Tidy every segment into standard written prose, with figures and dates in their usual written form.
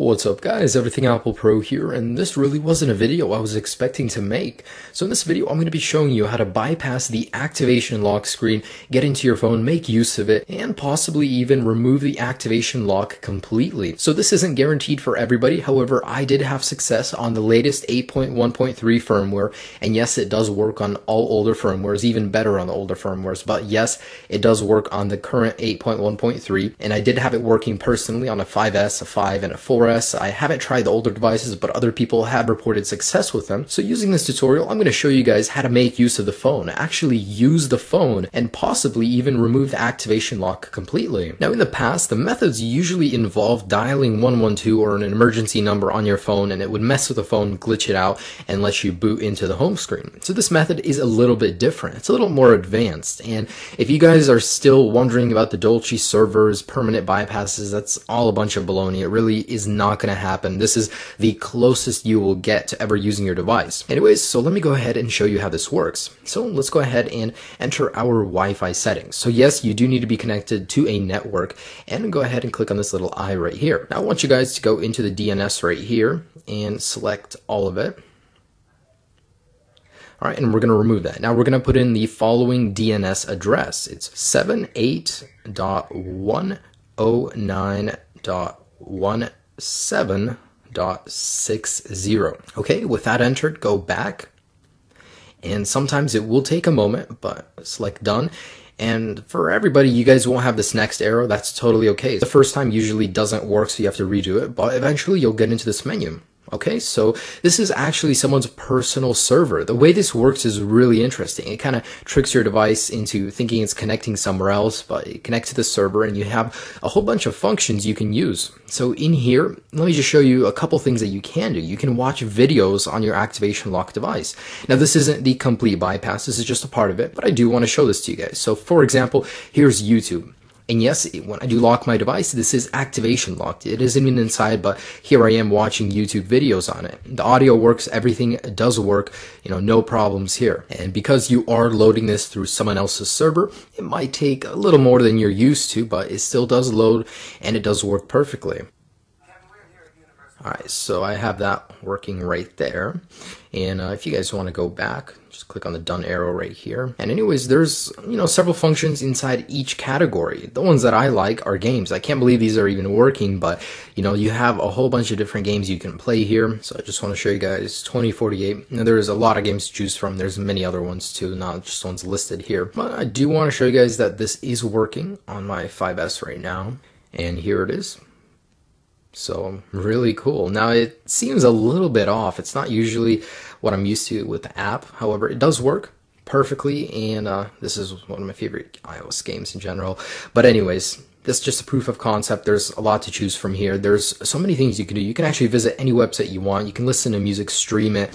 What's up guys, Everything Apple Pro here, and this really wasn't a video I was expecting to make. So in this video I'm going to be showing you how to bypass the activation lock screen, get into your phone, make use of it, and possibly even remove the activation lock completely. So this isn't guaranteed for everybody, however I did have success on the latest 8.1.3 firmware, and yes, it does work on all older firmwares, even better on the older firmwares, but yes, it does work on the current 8.1.3, and I did have it working personally on a 5S, a 5, and a 4S. I haven't tried the older devices, but other people have reported success with them. So using this tutorial, I'm going to show you guys how to make use of the phone, actually use the phone, and possibly even remove the activation lock completely. Now in the past, the methods usually involved dialing 112 or an emergency number on your phone, and it would mess with the phone, glitch it out, and let you boot into the home screen. So this method is a little bit different. It's a little more advanced, and if you guys are still wondering about the duoc servers, permanent bypasses, that's all a bunch of baloney. It really is not going to happen. This is the closest you will get to ever using your device. Anyways, so let me go ahead and show you how this works. So let's go ahead and enter our Wi-Fi settings. So yes, you do need to be connected to a network, and go ahead and click on this little eye right here. Now I want you guys to go into the DNS right here and select all of it. Alright, and we're going to remove that. Now we're going to put in the following DNS address. It's 78.109.17.60. Okay, with that entered, go back. And sometimes it will take a moment, but select done. And for everybody, you guys won't have this next arrow. That's totally okay. The first time usually doesn't work, so you have to redo it, but eventually you'll get into this menu. Okay, so this is actually someone's personal server. The way this works is really interesting. It kind of tricks your device into thinking it's connecting somewhere else, but it connects to the server and you have a whole bunch of functions you can use. So in here, let me just show you a couple things that you can do. You can watch videos on your activation lock device. Now this isn't the complete bypass, this is just a part of it, but I do want to show this to you guys. So for example, here's YouTube. And yes, when I do lock my device, this is activation locked. It isn't even inside, but here I am watching YouTube videos on it. The audio works, everything does work, no problems here. And because you are loading this through someone else's server, it might take a little more than you're used to, but it still does load and it does work perfectly. Alright, so I have that working right there. And if you guys want to go back, just click on the done arrow right here. And anyways, there's, several functions inside each category. The ones that I like are games. I can't believe these are even working, but, you have a whole bunch of different games you can play here. So I just want to show you guys 2048. Now, there's a lot of games to choose from. There's many other ones too, not just ones listed here. But I do want to show you guys that this is working on my 5S right now. And here it is. So really cool. Now it seems a little bit off. It's not usually what I'm used to with the app. However, it does work perfectly, and this is one of my favorite iOS games in general. But anyways, this is just a proof of concept. There's a lot to choose from here. There's so many things you can do. You can actually visit any website you want. You can listen to music, stream it.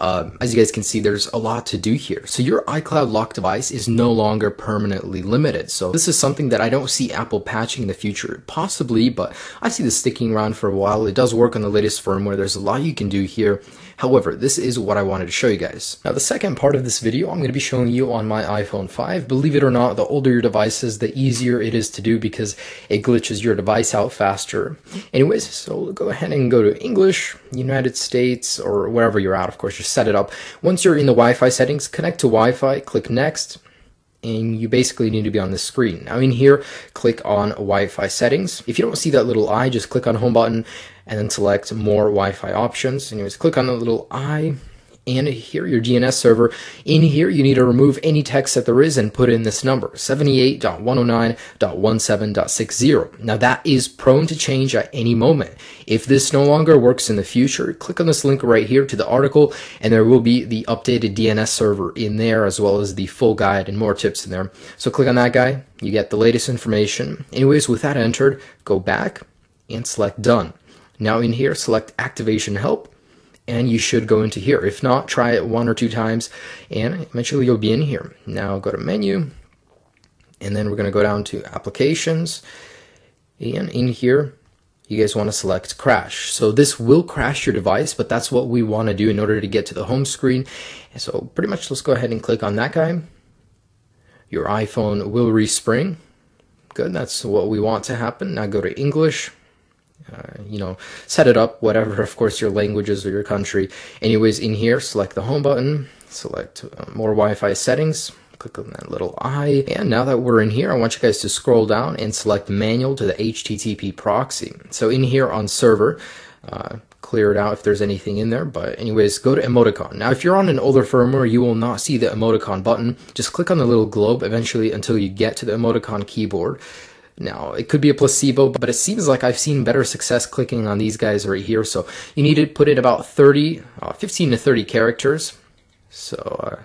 As you guys can see, there's a lot to do here. So your iCloud lock device is no longer permanently limited. So this is something that I don't see Apple patching in the future. Possibly, but I see this sticking around for a while. It does work on the latest firmware. There's a lot you can do here. However, this is what I wanted to show you guys. Now the second part of this video, I'm going to be showing you on my iPhone 5. Believe it or not, the older your device is, the easier it is to do because it glitches your device out faster. Anyways, so go ahead and go to English, United States, or wherever you're at. Of course, just set it up. Once you're in the Wi-Fi settings, connect to Wi-Fi, click Next, and you basically need to be on the screen. Now in here, click on Wi-Fi settings. If you don't see that little eye, just click on Home button and then select More Wi-Fi Options. Anyways, click on the little eye. And here, your DNS server. In here, you need to remove any text that there is and put in this number, 78.109.17.60. Now that is prone to change at any moment. If this no longer works in the future, click on this link right here to the article, and there will be the updated DNS server in there, as well as the full guide and more tips in there. So click on that guy, you get the latest information. Anyways, with that entered, go back and select Done. Now in here, select Activation Help, and you should go into here. If not, try it 1 or 2 times, and eventually you'll be in here. Now go to Menu, and then we're going to go down to Applications, and in here, you guys want to select Crash. So this will crash your device, but that's what we want to do in order to get to the home screen. And so pretty much, let's go ahead and click on that guy. Your iPhone will respring. Good, that's what we want to happen. Now go to English, set it up, whatever, of course, your languages or your country. Anyways, in here, select the home button, select more Wi-Fi settings, click on that little eye, and now that we're in here, I want you guys to scroll down and select manual to the HTTP proxy. So in here on server, clear it out if there's anything in there, but anyways, go to emoticon. Now if you're on an older firmware, you will not see the emoticon button. Just click on the little globe eventually until you get to the emoticon keyboard. Now, it could be a placebo, but it seems like I've seen better success clicking on these guys right here. So you need to put in about 15 to 30 characters. So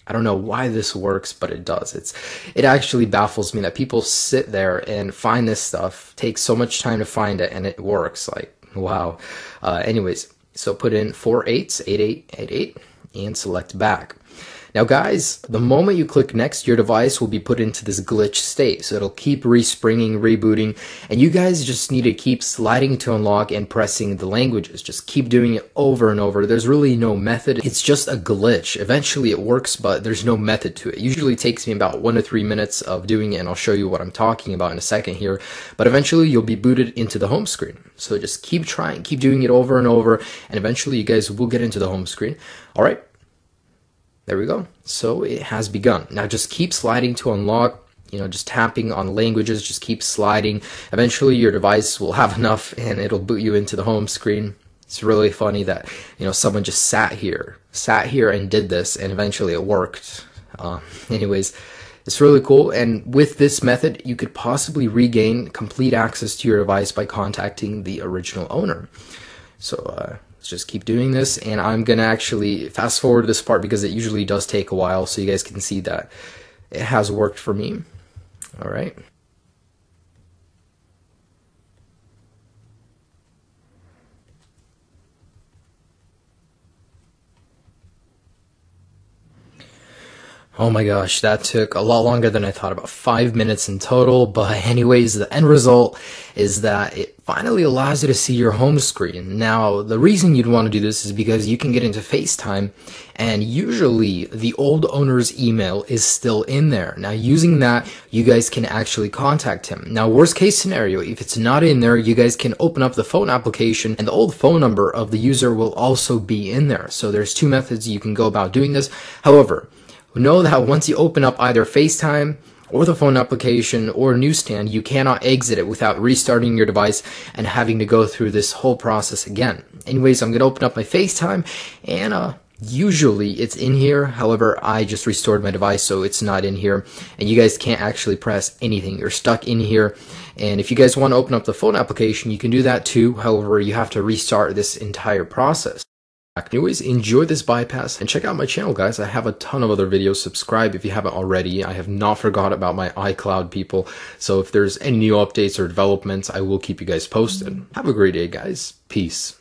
I don't know why this works, but it does. It actually baffles me that people sit there and find this stuff, take so much time to find it, and it works. Like, wow. Anyways, so put in 4 8s, 8888, and select back. Now guys, the moment you click next, your device will be put into this glitch state. So it'll keep respringing, rebooting, and you guys just need to keep sliding to unlock and pressing the languages. Just keep doing it over and over. There's really no method. It's just a glitch. Eventually it works, but there's no method to it. It usually takes me about 1 to 3 minutes of doing it, and I'll show you what I'm talking about in a second here. But eventually you'll be booted into the home screen. So just keep trying, keep doing it over and over, and eventually you guys will get into the home screen. All right. There we go. So it has begun. Now just keep sliding to unlock, just tapping on languages, just keep sliding. Eventually your device will have enough and it'll boot you into the home screen. It's really funny that, someone just sat here and did this, and eventually it worked. Anyways, it's really cool. And with this method, you could possibly regain complete access to your device by contacting the original owner. So, let's just keep doing this, and I'm gonna actually fast forward this part because it usually does take a while, so you guys can see that it has worked for me. All right. Oh my gosh, that took a lot longer than I thought, about 5 minutes in total. But anyways, the end result is that it finally allows you to see your home screen. Now, the reason you'd want to do this is because you can get into FaceTime, and usually the old owner's email is still in there. Now, using that, you guys can actually contact him. Now, worst case scenario, if it's not in there, you guys can open up the phone application, and the old phone number of the user will also be in there. So there's 2 methods you can go about doing this. However, know that once you open up either FaceTime or the phone application or Newsstand, you cannot exit it without restarting your device and having to go through this whole process again. Anyways, I'm going to open up my FaceTime, and usually it's in here. However, I just restored my device, so it's not in here, and you guys can't actually press anything. You're stuck in here. And if you guys want to open up the phone application, you can do that too. However, you have to restart this entire process. Anyways, enjoy this bypass and check out my channel, guys. I have a ton of other videos. Subscribe if you haven't already. I have not forgot about my iCloud people. So if there's any new updates or developments, I will keep you guys posted. Have a great day, guys. Peace.